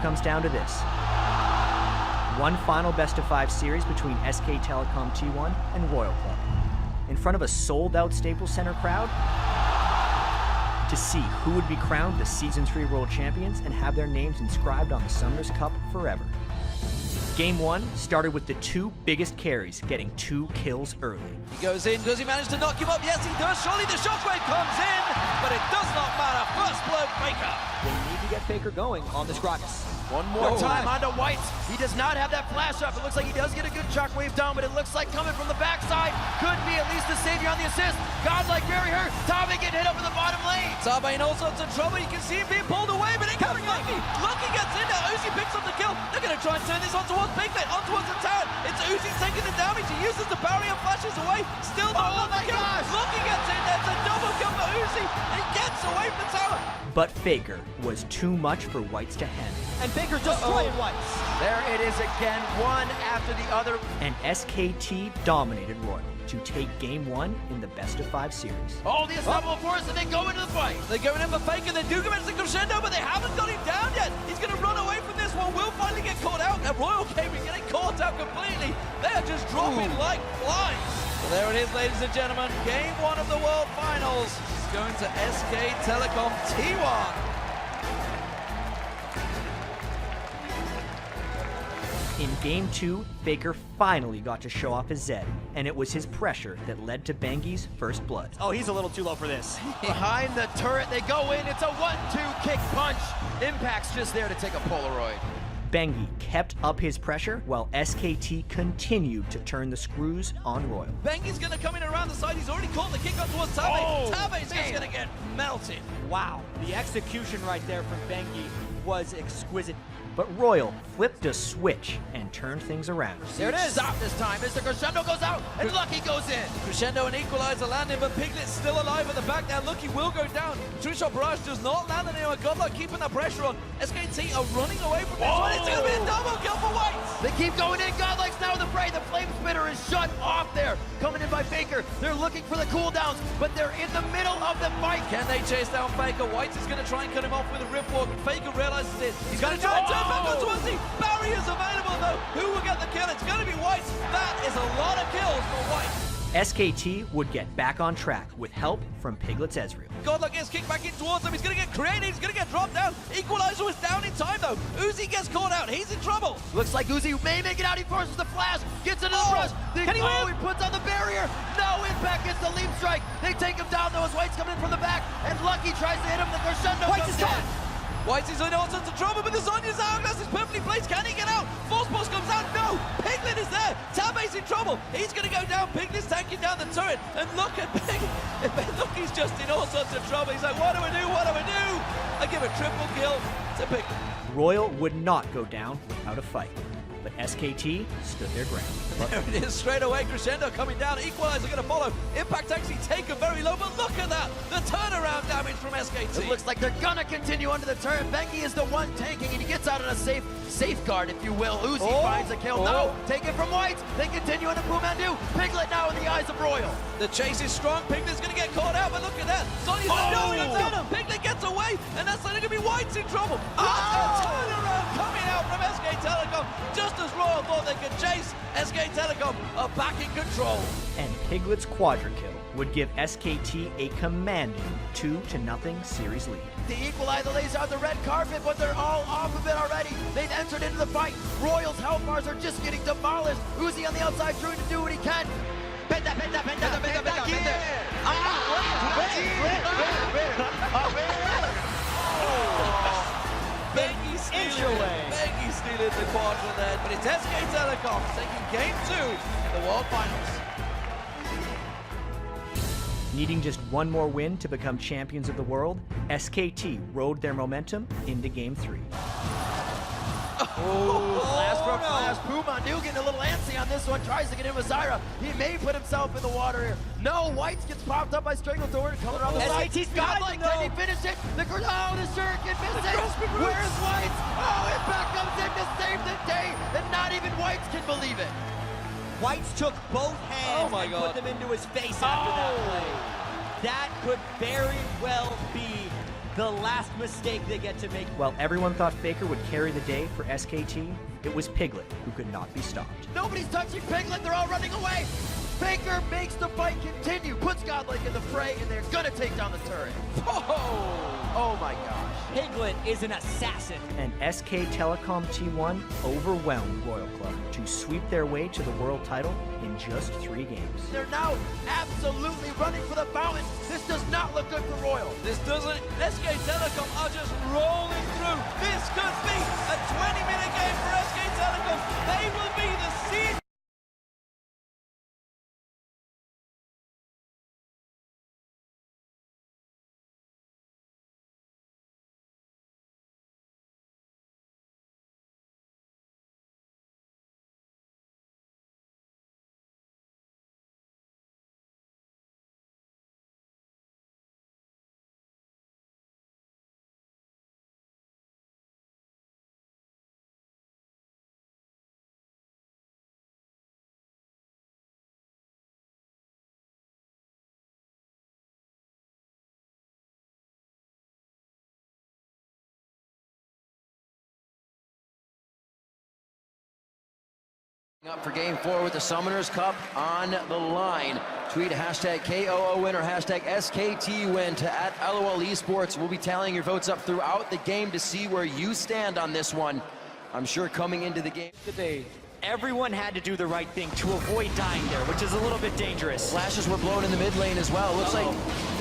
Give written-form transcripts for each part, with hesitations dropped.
comes down to this. One final best-of-5 series between SK Telecom T1 and Royal Club, in front of a sold-out Staples Center crowd, to see who would be crowned the Season 3 World Champions and have their names inscribed on the Summoners Cup forever. Game 1 started with the two biggest carries getting 2 kills early. He goes in, does he manage to knock him up? Yes, he does. Surely the shockwave comes in, but it does not matter. First blood, Faker. They need to get Faker going on this Gragas. One more time onto White. He does not have that flash up. It looks like he does get a good shockwave down, but it looks like coming from the backside could be at least the savior on the assist. Godlike barrier. Tabe getting hit up in the bottom lane. Tabe in all sorts of trouble. You can see him being pulled away, but it comes Lucky. Lucky gets in there. Uzi picks up the kill. They're going to try and turn this on towards Piglet, on towards the tower. It's Uzi taking the damage. He uses the barrier, flashes away. Still not on the kill. Lucky gets in there. It's a double kill for Uzi. He gets away from the tower. But Faker was too much for Whites to handle. And Faker destroying Whites. There it is again, one after the other. And SKT dominated Royal to take Game 1 in the best-of-5 series. Oh, the unstoppable force, and they go into the fight. They're going in for Faker. They do go into the crescendo, but they haven't got him down yet. He's going to run away from this one. Will finally get caught out. And Royal Gaming getting caught out completely. They are just dropping like flies. So there it is, ladies and gentlemen. Game 1 of the World Finals is going to SK Telecom T1. In Game 2, Faker finally got to show off his Zed, and it was his pressure that led to Bengi's first blood. Oh, he's a little too low for this. Behind the turret, they go in. It's a 1-2 kick punch. Impact's just there to take a Polaroid. Bengi kept up his pressure while SKT continued to turn the screws on Royal. Bengi's going to come in around the side. He's already caught the kick up towards Tabe. Oh, Tabe's just going to get melted. Wow, the execution right there from Bengi was exquisite. But Royal flipped a switch and turned things around. There it is. Stop this time as the crescendo goes out and Lucky goes in. Crescendo and Equalizer landing, but Piglet's still alive at the back there. Lucky will go down. Two-shot barrage does not land on anyone. Godlike keeping the pressure on. SKT are running away from this one. It's going to be a double kill for White. They keep going in. Godlike's now in the fray. The flame spitter is shut off there. Coming in by Faker. They're looking for the cooldowns, but they're in the middle of the fight. Can they chase down Faker? White is going to try and cut him off with a rip walk. Faker realizes it. He's going to try and turn back onto Uzi. Barriers available though. Who will get the kill? It's going to be White. That is a lot of kills for White. SKT would get back on track with help from Piglet's Ezreal. Godlike gets kicked back in towards him. He's going to get created. He's going to get dropped down. Equalizer was down in time though. Uzi gets caught out. He's in trouble. Looks like Uzi may make it out. He forces the flash. Gets into the rush. He puts on the barrier. No impact. Gets the leap strike. They take him down though as White's coming in from the back. And Lucky tries to hit him. The crescendo White comes is down. dead. White is in all sorts of trouble, but the Sonya's hourglass is perfectly placed. Can he get out? Force Pulse comes out. No! Piglet is there. Tabe's in trouble. He's going to go down. Piglet's tanking down the turret. And look at Piglet. Look, he's just in all sorts of trouble. He's like, what do I do? What do I do? I give a triple kill to Piglet. Royal would not go down without a fight, but SKT stood their ground. There it is, straight away, Crescendo coming down, Equalizer going to follow. Impact actually taken very low, but look at that, the turnaround damage from SKT. It looks like they're going to continue under the turret. Bengi is the one tanking, and he gets out on a safeguard, if you will. Uzi finds a kill. No, taken from White. They continue into Pumandu. Piglet now in the eyes of Royal. The chase is strong. Piglet's going to get caught out, but look at that. Sonya's down him. Piglet gets away, and that's going to be White's in trouble. Turnaround coming out from SK Telecom, just as Royal thought they could chase. SK Telecom are back in control. And Piglet's quadra kill would give SKT a commanding 2-0 series lead. The Equalizer lays out the red carpet, but they're all off of it already. They've entered into the fight. Royal's health bars are just getting demolished. Uzi on the outside trying to do what he can. Penta. Bengi stealing the quadra there, but it's SK Telecom taking Game 2 in the World Finals. Needing just one more win to become champions of the world, SKT rode their momentum into Game 3. Flash from Flash. Pumandu getting a little antsy on this one. Tries to get in with Zyra. He may put himself in the water here. No, White gets popped up by Stranglethorn. Color on the side. SKT's Godlike, can he finish it? The Shuriken missing. Where's White? Oh, Impact comes in to save the day. And not even White can believe it. Whites took both hands and put them into his face after that play. That could very well be The last mistake they get to make. While everyone thought Faker would carry the day for SKT, it was Piglet who could not be stopped. Nobody's touching Piglet, they're all running away! Faker makes the fight continue, puts Godlike in the fray, and they're gonna take down the turret. Oh my gosh. Piglet is an assassin. And SK Telecom T1 overwhelmed Royal Club to sweep their way to the world title in just 3 games. They're now absolutely running for the fountain. This does not look good for Royal. This doesn't. SK Telecom are just rolling through. This could be a 20-minute game for SK Telecom. They will be the seed. Up for Game 4 with the Summoners Cup on the line. Tweet hashtag KOO win or hashtag SKT win to @LOL Esports. We'll be tallying your votes up throughout the game to see where you stand on this one. I'm sure coming into the game Today, everyone had to do the right thing to avoid dying there, which is a little bit dangerous. flashes were blown in the mid lane as well. Looks like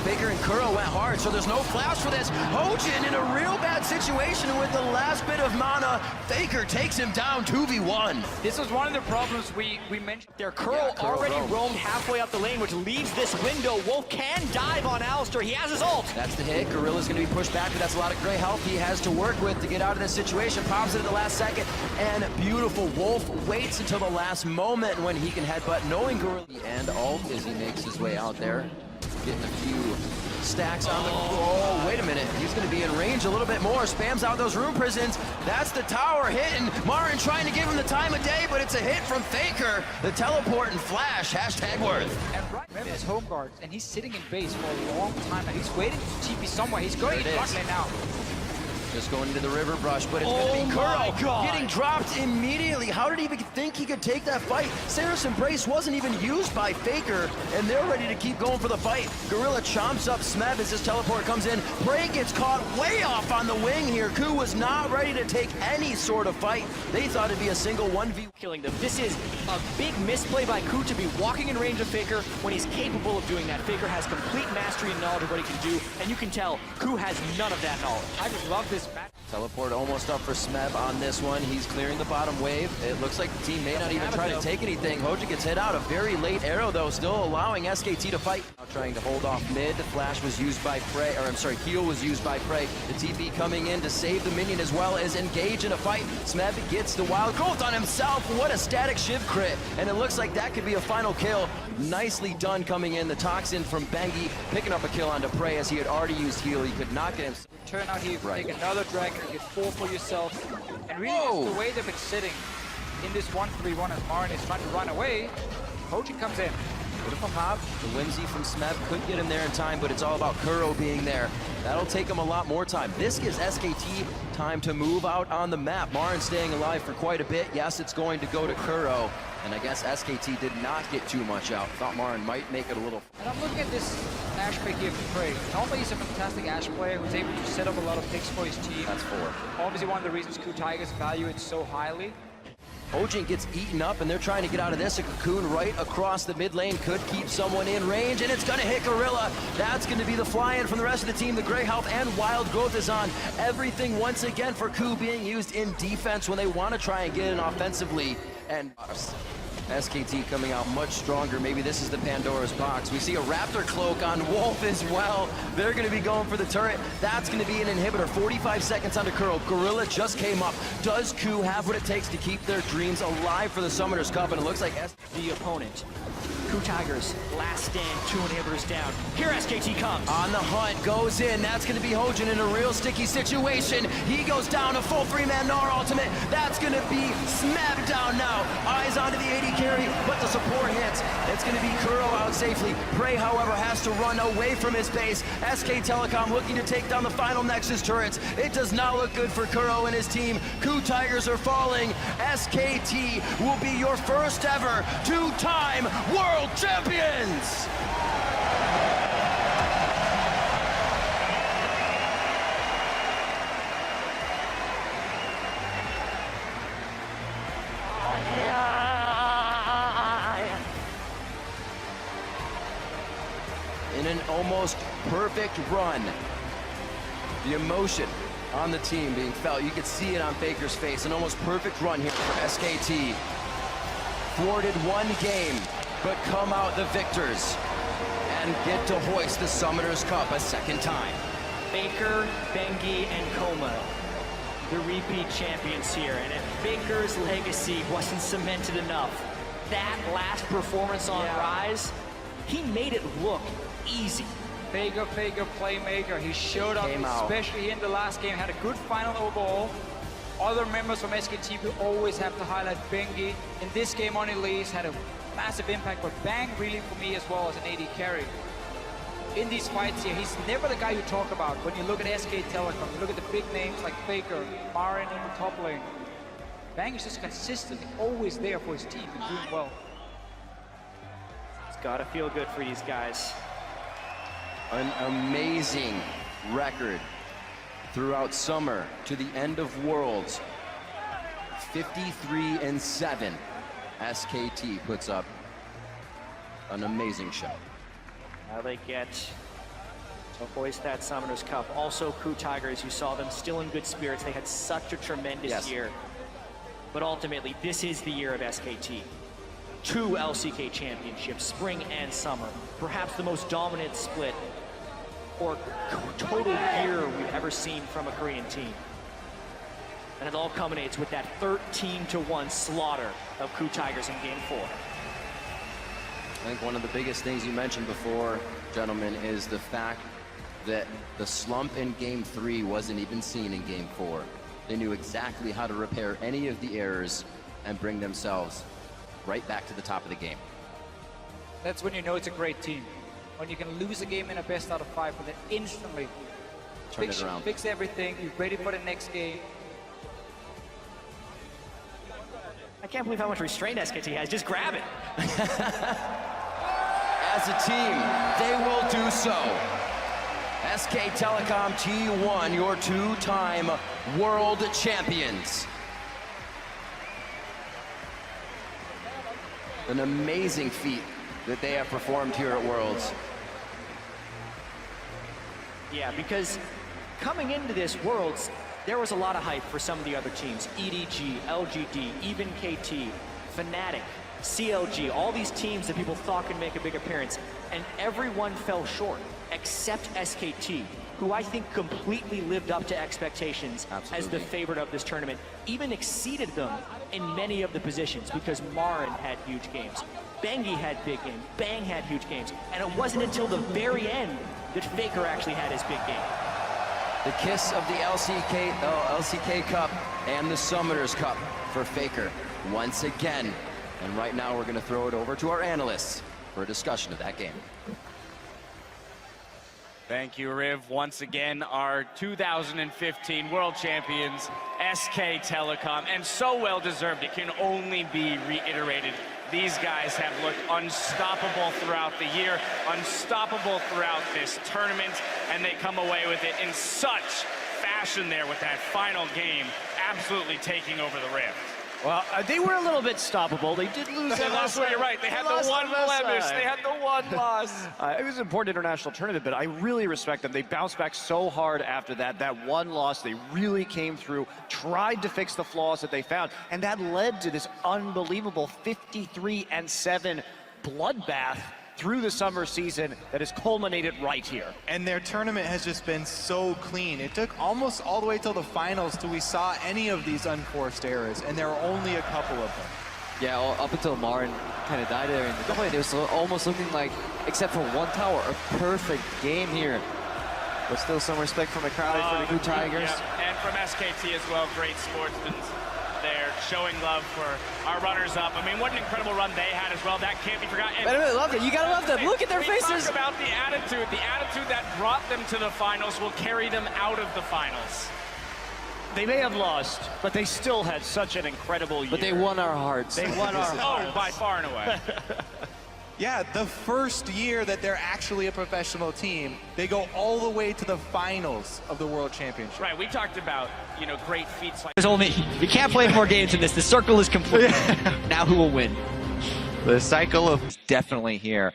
Faker and Kuro went hard, so there's no flash for this. Hojin in a real bad situation with the last bit of mana. Faker takes him down 2v1. This was one of the problems we mentioned there. Kuro already roamed halfway up the lane, which leaves this window. Wolf can dive on Alistar. He has his ult. That's the hit. Gorilla's going to be pushed back, but that's a lot of gray health he has to work with to get out of this situation. Pops it at the last second, and beautiful Wolf waits until the last moment when he can headbutt, knowing Gorilla. And ult as he makes his way out there. Getting a few stacks on the... Oh, wait a minute. He's going to be in range a little bit more. Spams out those rune prisons. That's the tower hitting. Martin trying to give him the time of day, but it's a hit from Faker. The teleport and flash. Hashtag worth. And right, remember his home guards, and he's sitting in base for a long time, and he's waiting to TP somewhere. He's going to bot lane now. Just going into the river brush, but it's going to be Kuro getting dropped immediately. How did he even think he could take that fight? Sarah's Embrace wasn't even used by Faker, and they're ready to keep going for the fight. Gorilla chomps up Smeb as his teleport comes in. Bray gets caught way off on the wing here. Ku was not ready to take any sort of fight. They thought it'd be a single 1v. Killing them. This is a big misplay by Ku to be walking in range of Faker when he's capable of doing that. Faker has complete mastery and knowledge of what he can do, and you can tell Ku has none of that knowledge. I just love this match. Teleport almost up for Smeb on this one. He's clearing the bottom wave. It looks like the team may not even try to take anything. Hoja gets hit out. A very late arrow, though, still allowing SKT to fight. Now trying to hold off mid. The flash was used by Prey, or I'm sorry, heal was used by Prey. The TP coming in to save the minion as well as engage in a fight. Smeb gets the wild growth on himself. What a static shiv crit. And it looks like that could be a final kill. Nicely done coming in. The Toxin from Bengi picking up a kill onto Prey as he had already used heal. He could not get him. Turn out here, take another dragon, get 4 for yourself. And really, just the way they've been sitting in this 1-3-1 as Marin is trying to run away, Hojin comes in. Beautiful hop. The whimsy from Smeb couldn't get him there in time, but it's all about Kuro being there. That'll take him a lot more time. This gives SKT time to move out on the map. Marin staying alive for quite a bit. Yes, it's going to go to Kuro. And I guess SKT did not get too much out. Thought Marin might make it a little... And I'm looking at this Ashe pick here for Prey. Normally he's a fantastic Ashe player who's able to set up a lot of picks for his team. That's 4. Obviously one of the reasons Ku Tigers value it so highly. Hojin gets eaten up, and they're trying to get out of this. A cocoon right across the mid lane could keep someone in range, and it's going to hit Gorilla. That's going to be the fly-in from the rest of the team. The Grey Health and Wild Growth is on. Everything once again for Ku being used in defense when they want to try and get in offensively. And SKT coming out much stronger. Maybe this is the Pandora's box. We see a Raptor Cloak on Wolf as well. They're going to be going for the turret. That's going to be an inhibitor. 45 seconds onto Kuro. Gorilla just came up. Does Ku have what it takes to keep their dreams alive for the Summoners Cup? And it looks like the opponent CKTG's last stand, 2 inhibitors down. Here SKT comes. On the hunt, goes in. That's going to be Hojin in a real sticky situation. He goes down a full 3-man Gnar ultimate. That's going to be smacked down now. Eyes onto the AD carry, but the support hits. It's going to be Kuro out safely. Prey, however, has to run away from his base. SK Telecom looking to take down the final Nexus turrets. It does not look good for Kuro and his team. CKTG are falling. SKT will be your first ever 2-time world champions! In an almost perfect run. The emotion on the team being felt. You could see it on Faker's face. An almost perfect run here for SKT. Thwarted one game, but come out the victors and get to hoist the Summoners Cup a second time. Faker, Bengi, and Koma, the repeat champions here. And if Faker's legacy wasn't cemented enough, that last performance on Rise, he made it look easy. Faker, playmaker. He showed up, especially in the last game, had a good final overall. Other members from SKT will always have to highlight Bengi. In this game on Elise, had a massive impact, but Bang really for me as well as an AD carry. In these fights here, he's never the guy you talk about when you look at SK Telecom. You look at the big names like Faker, Marin in the top lane. Bang is just consistent, always there for his team and doing well. It's gotta feel good for these guys. An amazing record throughout summer to the end of Worlds. 53-7. SKT puts up an amazing show. Now they get to hoist that Summoners Cup. Also, CKTG, as you saw them, still in good spirits. They had such a tremendous year. But ultimately, this is the year of SKT. 2 LCK championships, spring and summer. Perhaps the most dominant split or total year we've ever seen from a Korean team. And it all culminates with that 13-1 slaughter of CKTG in Game 4. I think one of the biggest things you mentioned before, gentlemen, is the fact that the slump in Game 3 wasn't even seen in Game 4. They knew exactly how to repair any of the errors and bring themselves right back to the top of the game. That's when you know it's a great team. When you can lose a game in a best out of 5, but then instantly Turn it around. Fix everything, you're ready for the next game. I can't believe how much restraint SKT has. Just grab it. As a team, they will do so. SK Telecom T1, your 2-time world champions. An amazing feat that they have performed here at Worlds. Yeah, because coming into this Worlds, there was a lot of hype for some of the other teams. EDG, LGD, even KT, Fnatic, CLG, all these teams that people thought could make a big appearance, and everyone fell short, except SKT, who I think completely lived up to expectations as the favorite of this tournament, even exceeded them in many of the positions because Marin had huge games, Bengi had big games, Bang had huge games, and it wasn't until the very end that Faker actually had his big game. The kiss of the LCK Cup and the Summoners Cup for Faker once again. And right now we're going to throw it over to our analysts for a discussion of that game. Thank you, Riv. Once again, our 2015 World Champions, SK Telecom, and so well-deserved, it can only be reiterated. These guys have looked unstoppable throughout the year, unstoppable throughout this tournament, and they come away with it in such fashion there with that final game, absolutely taking over the Rift. Well, they were a little bit stoppable. They did lose that last You're right. They had the one blemish. They had the one loss. It was an important international tournament, but I really respect them. They bounced back so hard after that. That one loss, they really came through, tried to fix the flaws that they found, and that led to this unbelievable 53-7 bloodbath through the summer season that has culminated right here. And their tournament has just been so clean. It took almost all the way till the finals till we saw any of these unforced errors, and there were only a couple of them. Yeah, up until Marin kind of died there in the point, it was almost looking like, except for one tower, a perfect game here. But still some respect from the crowd for the Blue Tigers. Yeah. And from SKT as well, great sportsmen there, showing love for our runners-up. I mean, what an incredible run they had as well. That can't be forgotten. I really love it. You gotta love them. Look at their faces. Talk about the attitude that brought them to the finals will carry them out of the finals. They may have lost, but they still had such an incredible year. But they won our hearts. They won our hearts. Oh, by far and away. Yeah, the first year that they're actually a professional team, they go all the way to the finals of the World Championship. Right, we talked about, you know, great feats like... There's only, you can't play more games in this. The circle is complete. Now who will win? The cycle of definitely here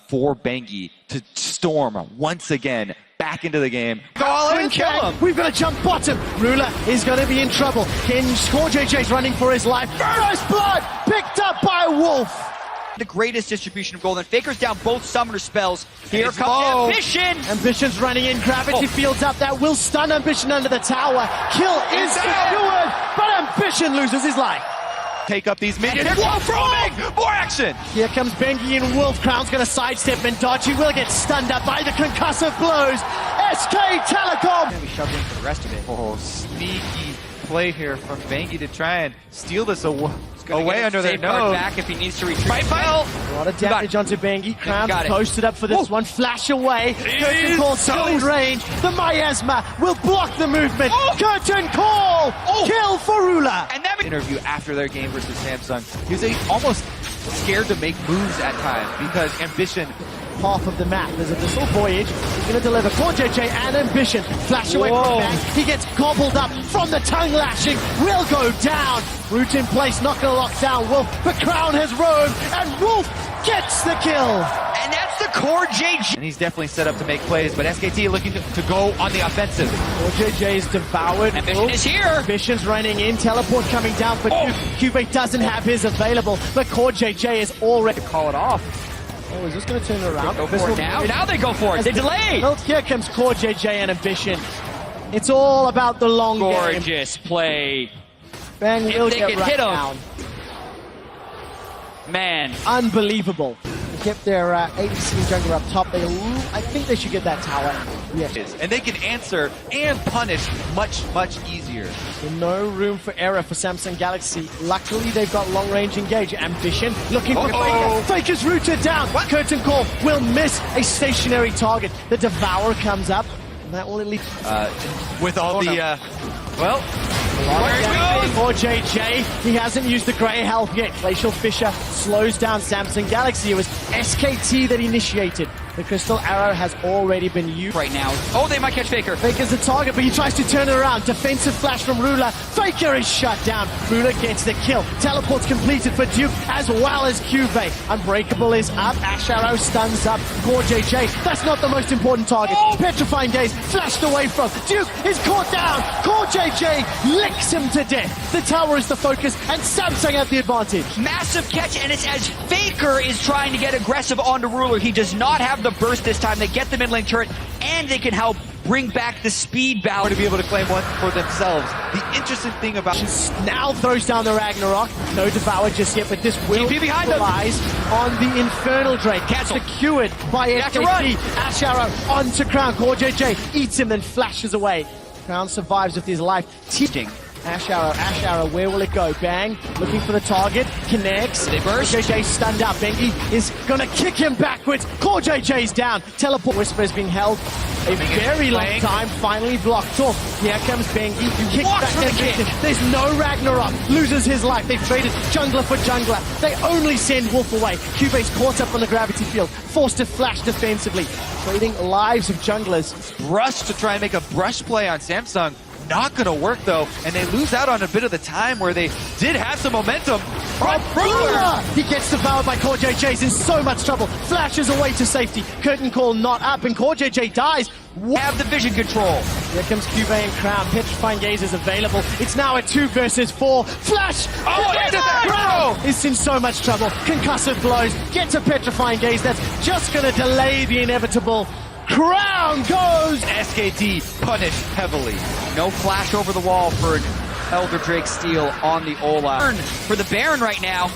for Bengi to storm once again back into the game. Go all in and kill him. We've got to jump bottom. Ruler is going to be in trouble. CKTG's running for his life. First blood picked up by Wolf. The greatest distribution of gold, and Faker's down both summoner spells. Here comes Ambition! Ambition's running in, gravity fields up, that will stun Ambition under the tower. Kill is secured, but Ambition loses his life. Take up these minions. Wolf rolling! More action! Here comes Bengi and Wolf. Crown's going to sidestep and dodge. He will get stunned up by the concussive blows. SK Telecom! Gonna be shoved in for the rest of it. Oh, sneaky play here from Bengi to try and steal this away under their nose. Back if he needs to retreat. A lot of damage onto Bengi. Crown's posted up for this one. Flash away. Curtain Call so in range. The Miasma will block the movement. Curtain Call! Kill for Ruler! And that interview after their game versus Samsung, he was almost scared to make moves at times because Ambition. Half of the map. There's a Abyssal Voyage. He's going to deliver CKTG and Ambition. Flash away from the back. He gets gobbled up from the tongue lashing. Will go down. Root in place, not going to lock down Wolf. But Crown has roamed, and Wolf gets the kill. And that's the CKTG. And he's definitely set up to make plays, but SKT looking to go on the offensive. CKTG is devoured. Ambition is here. Ambition's running in. Teleport coming down for Cube doesn't have his available, but CKTG is already to call it off. Oh, is this going to turn it around? Go for it now. Now they go for it. They delay. Well, here comes CKTG and Ambition. It's all about the long game. Gorgeous play. Bang will they get can right hit him. down. Man. Unbelievable. They kept their ADC jungler up top. I think they should get that tower. Yes. And they can answer and punish much, much easier. So no room for error for Samsung Galaxy. Luckily, they've got long-range engage. Ambition looking for Faker. Faker's rooted down. Curtain Call will miss a stationary target. The Devourer comes up. And that will at least... with all the... CKTG, he hasn't used the Grey Health yet. Glacial Fissure slows down Samsung Galaxy. It was SKT that initiated. The Crystal Arrow has already been used right now. Oh, they might catch Faker. Faker's the target, but he tries to turn it around. Defensive flash from Ruler. Faker is shut down. Ruler gets the kill. Teleport's completed for Duke as well as QV. Unbreakable is up. Ash Arrow stuns up CKTG. That's not the most important target. Petrifying Gaze flashed away from. Duke is caught down. CKTG licks him to death. The tower is the focus, and Samsung have the advantage. Massive catch, and it's as Faker is trying to get aggressive onto Ruler. He does not have the burst this time. They get the mid lane turret, and they can help bring back the speed balance to be able to claim one for themselves. The interesting thing about now throws down the Ragnarok. No Devour just yet, but this will relies on the Infernal Drake. Cancel. Secured by SKT. Ash Arrow onto Crown. CKTG eats him, then flashes away. Crown survives with his life. Teaching. Ash Arrow, where will it go? Bang, looking for the target, connects. They burst. CKTG stunned up. Bengi is gonna kick him backwards. CKTG's down. Teleport Whisper is being held a very long time, finally blocked off. Here comes Bengi, kicks back the kick. There's no Ragnarok, loses his life. They've traded jungler for jungler. They only send Wolf away. Cubate's caught up on the gravity field, forced to flash defensively. Trading lives of junglers. Brush to try and make a brush play on Samsung. Not going to work, though, and they lose out on a bit of the time where they did have some momentum. Ruler! He gets devoured by CKTG. He's in so much trouble. Flashes away to safety. Curtain Call not up, and CKTG dies. Have the vision control. Here comes QV and Crown. Petrifying Gaze is available. It's now a 2 versus 4. Flash! Crown is in so much trouble. Concussive blows. Gets a Petrifying Gaze. That's just going to delay the inevitable. Crown goes! SKT punished heavily. No flash over the wall for an Elder Drake steal on the Ola. For the Baron right now.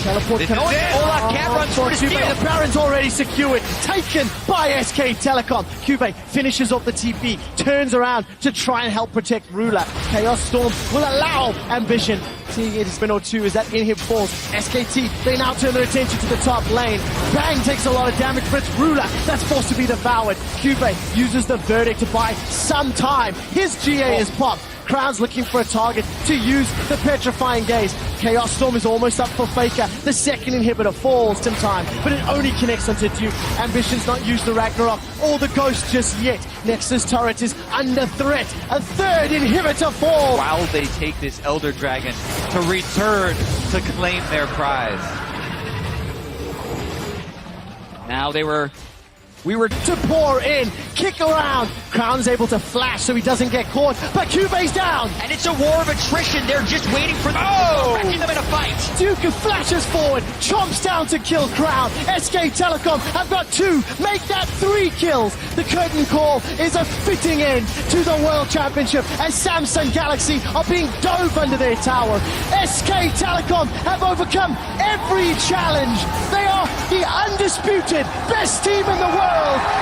Teleport This coming. is it. Ola can't run through to steal. The Baron's already secured. Taken by SK Telecom. Cube finishes off the TP. Turns around to try and help protect Ruler. Chaos Storm will allow Ambition. Seeing it has been 0-2 as that inhib falls. SKT, they now turn their attention to the top lane. Bang takes a lot of damage, but it's Ruler that's forced to be devoured. Cube uses the Verdict to buy some time. His GA is popped. Crown's looking for a target to use the Petrifying Gaze. Chaos Storm is almost up for Faker. The second inhibitor falls some time, but it only connects onto Duke. Ambition's not used the Ragnarok or the Ghost just yet. Nexus turret is under threat. A third inhibitor falls. While they take this Elder Dragon to return to claim their prize. Now we were to pour in, kick around. Crown's able to flash so he doesn't get caught, but Cube's down. and it's a war of attrition. They're just waiting for them in a fight. Duke flashes forward, chomps down to kill Crown. SK Telecom have got 2, make that 3 kills. The curtain call is a fitting end to the World Championship as Samsung Galaxy are being dove under their tower. SK Telecom have overcome every challenge. They are the undisputed best team in the world.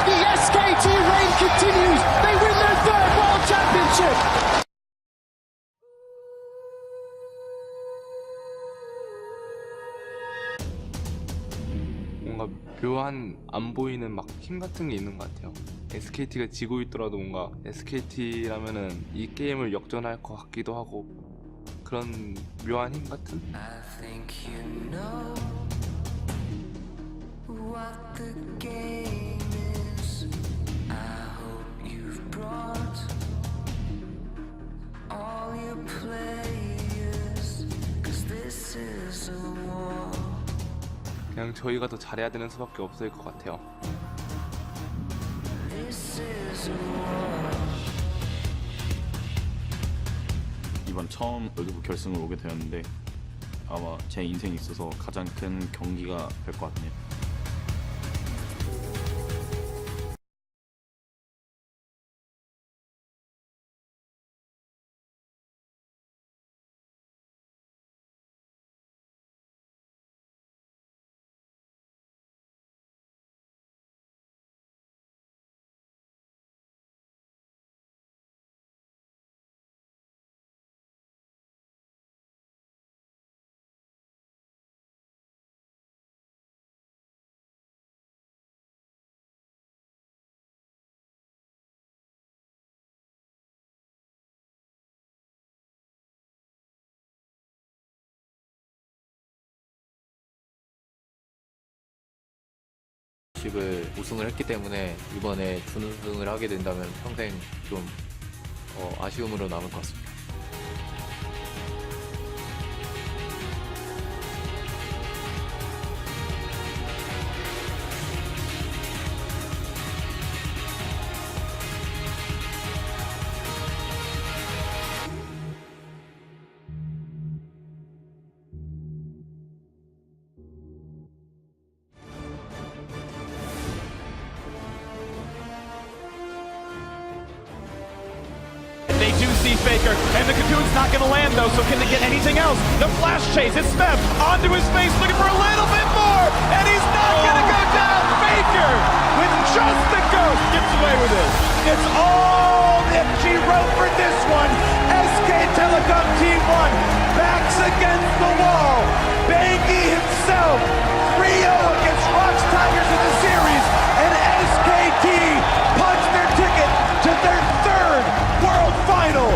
The SKT reign continues. They win their 3rd World Championship. 뭔가 묘한 안 보이는 막 힘 같은 게 있는 것 같아요. SKT가 지고 있더라도 뭔가 SKT라면은 이 게임을 역전할 것 같기도 하고 그런 묘한 힘 같은? I think you know what the game is. I hope you've brought all your players, 'cause this is a war. 그냥 저희가 더 잘해야 되는 수밖에 없을 것 같아요. This is a war. 이번 처음 월드컵 결승을 오게 되었는데 아마 제 인생에 있어서 가장 큰 경기가 될 것 같네요. 을 우승을 했기 때문에 이번에 준우승을 하게 된다면 평생 좀 아쉬움으로 남을 것 같습니다. They do see Faker, and the Cocoon's not going to land, though, so can they get anything else? The flash chase, it's Smith onto his face, looking for a little bit more, and he's not going to go down. Faker, with just the Ghost, gets away with it. It's all MG wrote for this one. SK Telecom Team 1, backs against the wall. Bangy himself, 3-0 against Rocks Tigers in the series, and SKT punch their ticket to their 3rd World Final.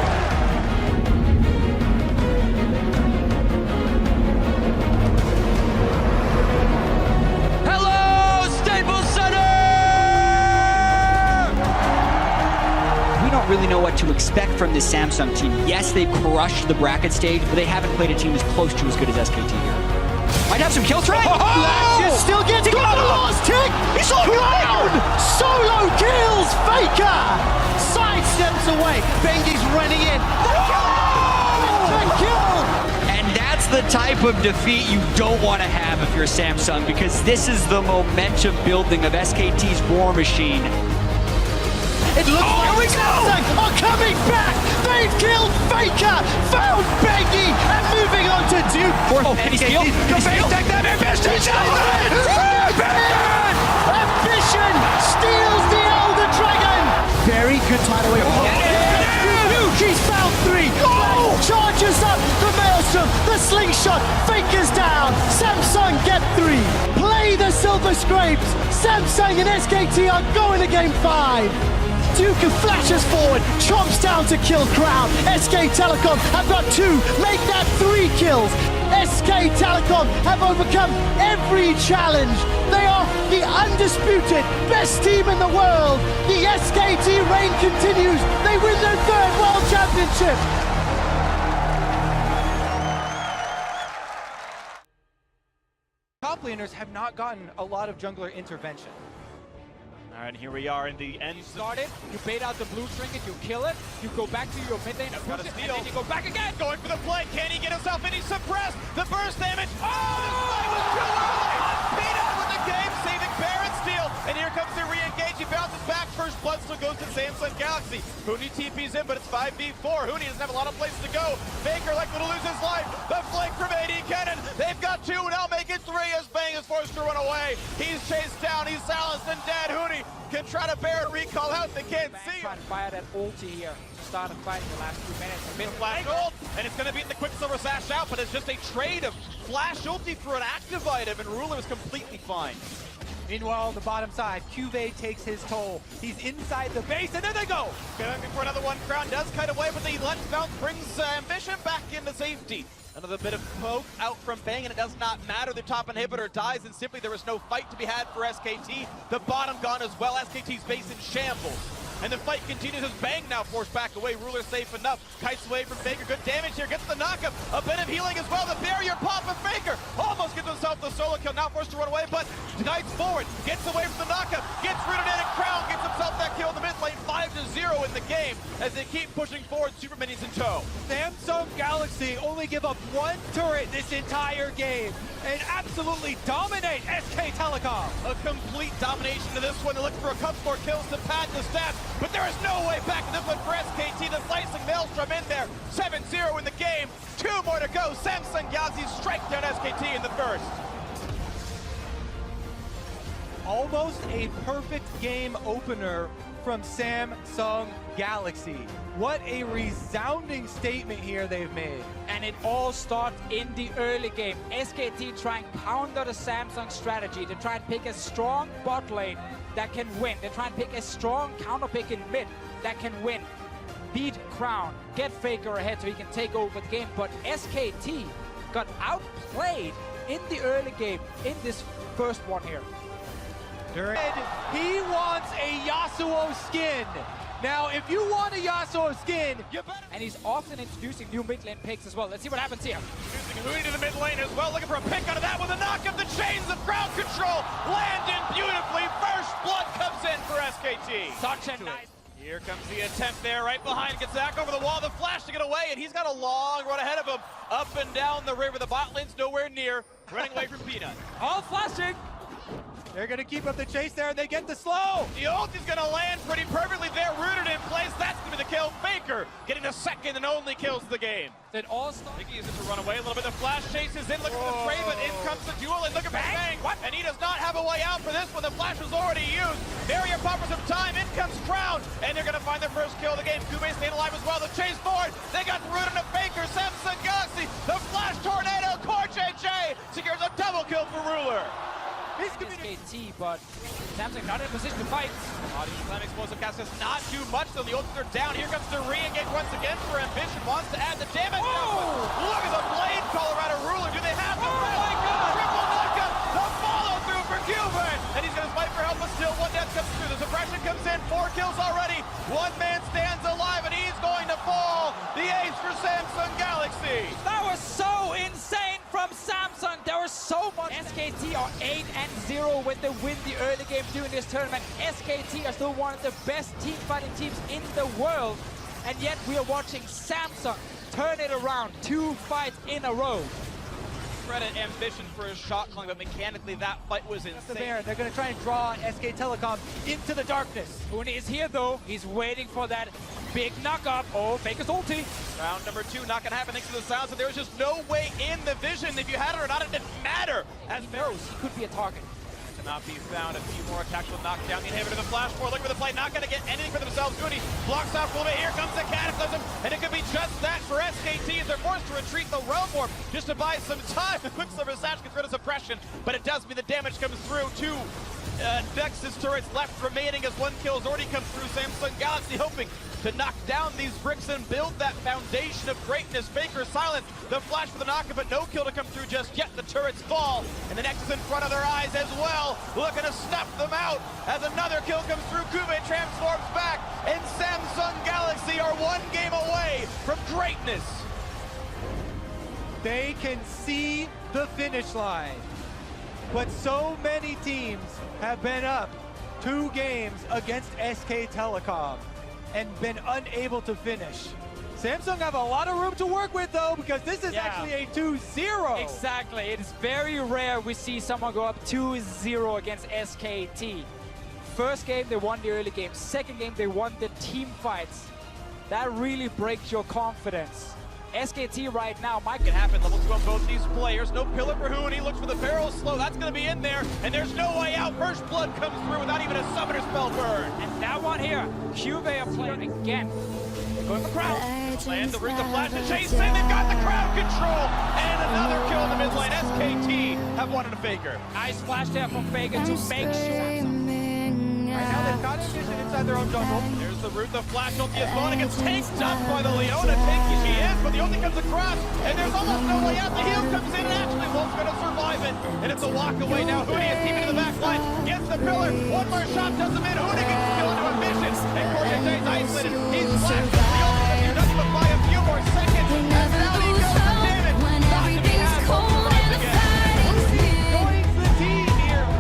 Hello, Staples Center! We don't really know what to expect from this Samsung team. Yes, they crushed the bracket stage, but they haven't played a team as close to as good as SKT here. Might have some kill try. Flashes still gets got the last tick. He's on Crown solo kills Faker. Sidesteps away. Bengi's running in. The kill. And that's the type of defeat you don't want to have if you're Samsung, because this is the momentum building of SKT's War Machine. It looks like Samsung are coming back. They've killed Faker, found Bengi, and moving on to Duke. And he's killed. Take that Ambition! Ambition steals the Elder Dragon. Very good tidal wave. He's found 3. Charges up the Maelstrom, the slingshot. Faker's down. Samsung get 3. Play the Silver Scrapes. Samsung and SKT are going to game 5. Duke flashes forward, chomps down to kill Crown. SK Telecom have got 2, make that 3 kills. SK Telecom have overcome every challenge. They are the undisputed best team in the world. The SKT reign continues. They win their 3rd World Championship. Top laners have not gotten a lot of jungler intervention. All right, here we are in the end. You start it, you bait out the blue trinket, you kill it, you go back to your mid lane, push it, and then you go back again. Going for the play. Can he get himself in? He's suppressed. The burst damage. Oh, this play was too early. Beat out with the game, saving Baron steal. And here comes the re-engage. He bounces back. First blood still goes to Samsung Galaxy. Huni TP's in, but it's 5v4. Huni doesn't have a lot of places to go. Faker likely to lose his life. The flank from AD Cannon. They've got 2, now make it 3 as Bang is forced to run away. He's chased down. He's silenced and dead. Huni can try to Baron recall out. They can't see him. Trying to fire that ulti here to start a fight in the last 2 minutes. Mid flash ult, and it's going to beat the Quicksilver Sash out, but it's just a trade of flash ulti for an active item, and Ruler is completely fine. Meanwhile, on the bottom side, Cuvée takes his toll. He's inside the base, and there they go! Going for another one. Crown does kite away, but the left bounce brings Ambition back into safety. Another bit of poke out from Bang, and it does not matter. The top inhibitor dies, and simply there is no fight to be had for SKT. The bottom gone as well. SKT's base in shambles. And the fight continues as Bang now forced back away. Ruler safe enough. Kites away from Faker. Good damage here. Gets the knockup. A bit of healing as well. The barrier pop of Faker. Almost gets himself the solo kill. Now forced to run away, but kites forward. Gets away from the knockup. Gets rooted in, and Crown gets himself that kill in the mid lane. 5-0 in the game as they keep pushing forward. Super Minions in tow. Samsung Galaxy only give up 1 turret this entire game and absolutely dominate SK Telecom. A complete domination to this one. They're looking for a couple more kills to pad the stats, but there is no way back in this one for SKT. The slicing Maelstrom in there. 7-0 in the game. 2 more to go. Samsung Galaxy strike down SKT in the first. Almost a perfect game opener from Samsung Galaxy. What a resounding statement here they've made. And it all starts in the early game. SKT try and counter the Samsung strategy. They try and pick a strong bot lane that can win. They try and pick a strong counter pick in mid that can win. Beat Crown, get Faker ahead so he can take over the game. But SKT got outplayed in the early game in this first one here. He wants a Yasuo skin. Now, if you want a Yasuo skin, you better... And he's often introducing new mid lane picks as well. Let's see what happens here. Introducing Huni to the mid lane as well, looking for a pick out of that with a knock of the chains of crowd control. Landed beautifully. First blood comes in for SKT. Such a nice... Here comes the attempt there, right behind, gets Zach over the wall, the flash to get away, and he's got a long run ahead of him. Up and down the river, the bot lane's nowhere near, running away from Peanut. All flashing. They're going to keep up the chase there, and they get the slow. The ult is going to land pretty perfectly there, rooted in place. That's going to be the kill. Faker getting the second and only kills of the game. Then all start. Nicky uses to run away a little bit. The flash chases in, looking for the trade, but in comes the duel, and looking for Bang. What? And he does not have a way out for this one. The flash was already used. Barrier pop for some time. In comes Crown, and they're going to find their first kill of the game. Cuvée staying alive as well. The chase forward. They got rooted into Faker. Samsung Galaxy. The flash tornado. Core JJ secures a double kill for Ruler. SKT, but Samsung not in a position to fight. Audience Slam explosive cast does not do much, though the ults are down. Here comes the re-engage once again for Ambition. Wants to add the damage. Look at the blade, Colorado Ruler. Do they have the my God! Triple knockup. The follow through for Cuvée. And he's going to fight for help, but still one death comes through. The suppression comes in. 4 kills already. One man stands alive, and he's going to fall. The ace for Samsung Galaxy. That was so insane from Samsung. There was so much. SKT are 8-0 when they win the early game during this tournament. SKT are still one of the best team fighting teams in the world. And yet we are watching Samsung turn it around 2 fights in a row. credit Ambition for his shot calling, but mechanically that fight was insane. They're going to try and draw SK Telecom into the darkness. Uni is here though. He's waiting for that big knock up. Oh, Faker's ulti. Round number 2, not gonna happen thanks to the sounds, so there was just no way in the vision. If you had it or not, it didn't matter. As He knows he could be a target. Cannot be found. A few more attacks will knock down the inhibitor. The flash forward, look for the play, not gonna get anything for themselves. Uni blocks off a little bit. Here comes the Cataclysm, and it could be just that for SKT as they're forced to retreat the Realm Warp just to buy some time. The Quicksilver Sash gets rid of suppression, but it does mean the damage comes through to Nexus turrets left remaining as 1 kill has already come through. Samsung Galaxy hoping to knock down these bricks and build that foundation of greatness. Faker silent, the flash for the knockup, but no kill to come through just yet. The turrets fall, and the Nexus in front of their eyes as well, looking to snuff them out as another kill comes through. Kube transforms back, and Samsung Galaxy are 1 game away from greatness. They can see the finish line, but so many teams have been up 2 games against SK Telecom and been unable to finish. Samsung have a lot of room to work with though, because this is actually a 2-0. Exactly. It is very rare we see someone go up 2-0 against SKT. First game, they won the early game. Second game, they won the team fights. That really breaks your confidence. SKT right now might can happen. Level 2 on both these players. No pillar for Hooney. Looks for the barrel slow. That's going to be in there. And there's no way out. First blood comes through without even a summoner spell burn. And that one here, Cube are playing again. They're going for crowd. Land the root, the flash to chase in. They've got the crowd control. And another kill in the mid lane. SKT have wanted a Faker. Nice flash there from Faker to make sure. Right now they've got Ambition inside their own jungle. There's the root, the flash ulti is gone. It gets tanked up by the Leona. Tanky she is, but the ulti comes across, and there's almost no way out. The heal comes in, and actually Wolf's going to survive it. And it's a walk away now. Hooney is keeping to the back line. Gets the pillar. One more shot does him in. Hooney gets killed into Ambition. And Cortez isolated. He's flashed. The ulti doesn't do nothing but buy a few more seconds. And now he goes for damage. Not to be had. Joins the team here.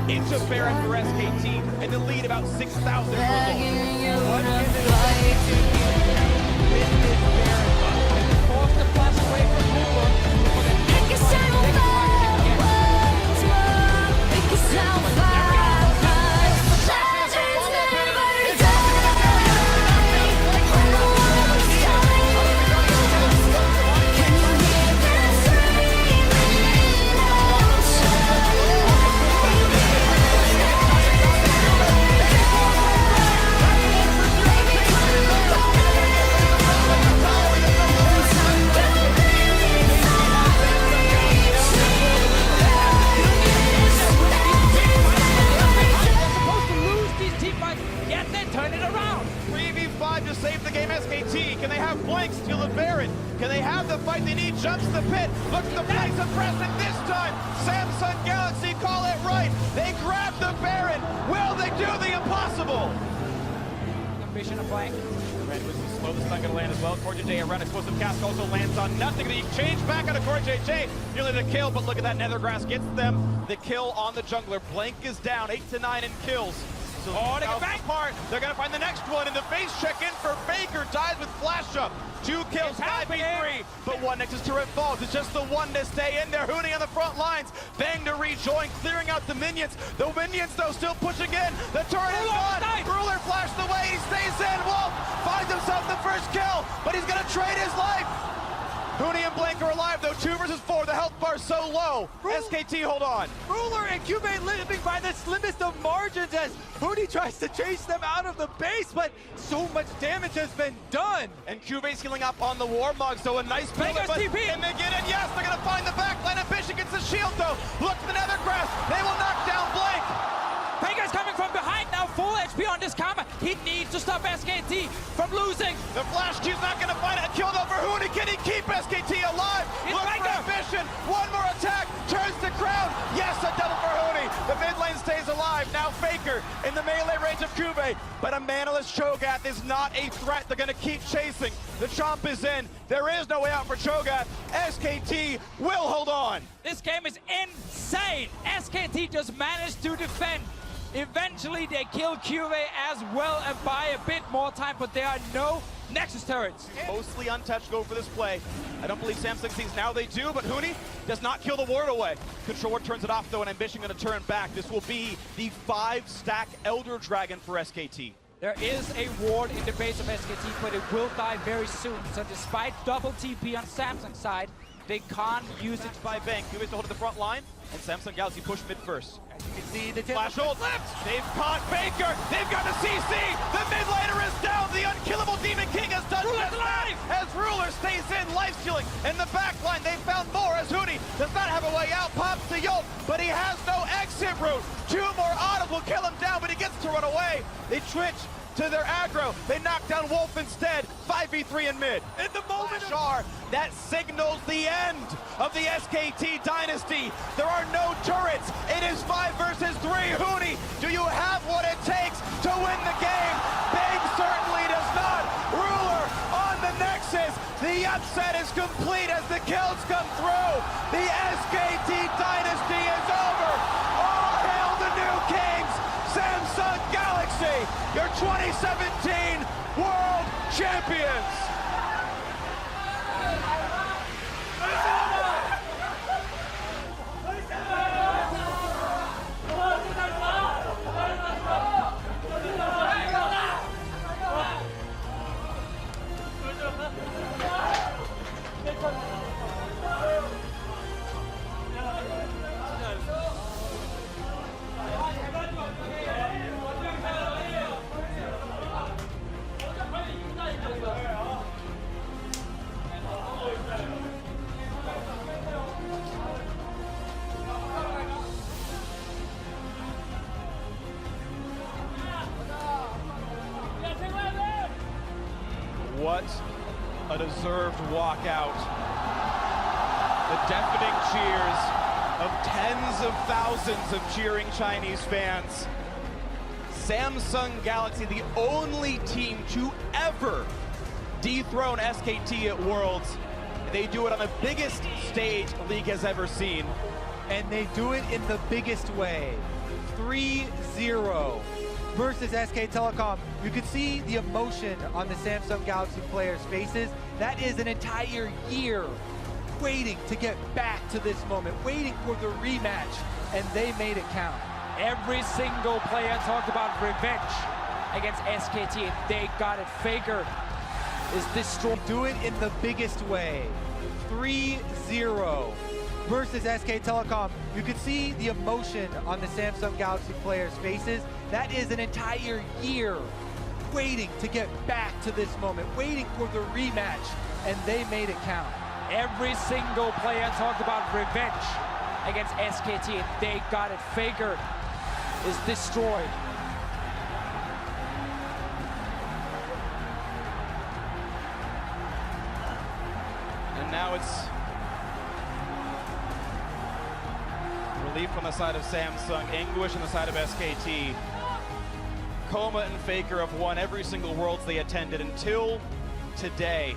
Into Baron for SKT and the lead about 6,000 for Baron. Can they have the fight they need? Jumps the pit. Look at the place of pressing this time. Samsung Galaxy call it right. They grab the Baron. Will they do the impossible? Ambition of blank. Red was slow. This not going to land as well. Corey JJ around explosive cast also lands on nothing. He changed back out of Corey JJ. Nearly the kill, but look at that. Nethergrass gets them the kill on the jungler. Blank is down 8 to 9 in kills. So they get back. Apart. They're going to find the next one in the face check-in for Faker. Dies with flash up. 2 kills, 5v3. But one Nexus turret falls. It's just the one to stay in there. Hoonie on the front lines. Bang to rejoin, clearing out the minions. The minions, though, still pushing in. The turret is gone. Ruler flashed away. He stays in. Wolf finds himself the first kill, but he's going to trade his life. Hoonie and Blank are alive, though. 2 versus 4. The health bar's so low. SKT, hold on. Ruler and Cube living by the slimmest of margins as Hoonie tries to chase them out of the base, but so much damage has been done. And Cube's healing up on the Warmog, so a nice build. And they get in, yes, they're going to find the backline. Ambition gets the shield, though. Look at the Nethergrass. They will knock down Blank. Faker's coming from behind now, full HP on this combo. He needs to stop SKT from losing. The Flash Q's not going to find a kill though for Hoonie. Can he keep SKT alive? Look for Ambition. One more attack. Turns to Crown. Yes, a double for Hoonie. The mid lane stays alive. Now Faker in the melee range of Kube. But a manaless Cho'Gath is not a threat. They're going to keep chasing. The chomp is in. There is no way out for Cho'Gath. SKT will hold on. This game is insane. SKT just managed to defend. Eventually, they kill Cube as well and buy a bit more time, but there are no Nexus turrets. Mostly untouched go for this play. I don't believe Samsung sees now they do, but Hoonie does not kill the ward away. Controller turns it off though, and Ambition going to turn back. This will be the 5-stack Elder Dragon for SKT. There is a ward in the base of SKT, but it will die very soon. So despite double TP on Samsung's side, they can't use it. By Bang, Cube to hold to the front line, and Samsung Galaxy push mid first. As you can see, the flash hold left. They've caught Faker. They've got the CC. The mid laner is down. The unkillable Demon King has done just that. As Ruler stays in, life stealing. In the back line, they found more as Hoonie does not have a way out. Pops to Yolt, but he has no exit route. 2 more autos will kill him down, but he gets to run away. They twitch to their aggro. They knock down Wolf instead. 5v3 in mid. In the moment that signals the end of the SKT dynasty. There are no turrets. It is 5 versus 3. Hoonie, do you have what it takes to win the game? Bang certainly does not. Ruler on the Nexus. The upset is complete as the kills come through. The SKT dynasty is over. All hail the new kings. Samsung Galaxy, your 2017 World Champions. What a deserved walkout. The deafening cheers of tens of thousands of cheering Chinese fans. Samsung Galaxy, the only team to ever dethrone SKT at Worlds. They do it on the biggest stage the league has ever seen. And they do it in the biggest way. 3-0. Versus SK Telecom. You could see the emotion on the Samsung Galaxy players' faces. That is an entire year waiting to get back to this moment, waiting for the rematch, and they made it count. Every single player talked about revenge against SKT, and they got it. Faker is destroyed. Do it in the biggest way. 3-0. Versus SK Telecom. You could see the emotion on the Samsung Galaxy players' faces. That is an entire year waiting to get back to this moment, waiting for the rematch, and they made it count. Every single player talked about revenge against SKT, and they got it. Faker is destroyed. And now it's relief on the side of Samsung, anguish on the side of SKT. Coma and Faker have won every single Worlds they attended until today.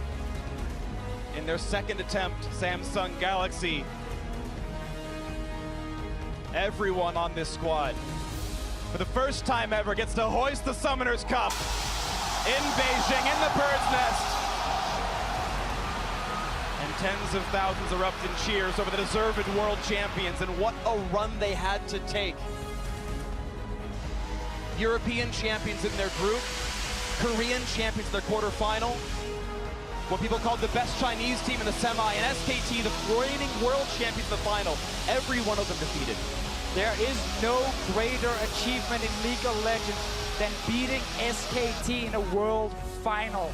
In their second attempt, Samsung Galaxy, everyone on this squad, for the first time ever, gets to hoist the Summoners Cup in Beijing, in the Bird's Nest. And tens of thousands erupt in cheers over the deserved world champions, and what a run they had to take. European champions in their group, Korean champions in their quarterfinal, what people called the best Chinese team in the semi, and SKT, the reigning world champions in the final. Every one of them defeated. There is no greater achievement in League of Legends than beating SKT in a world final.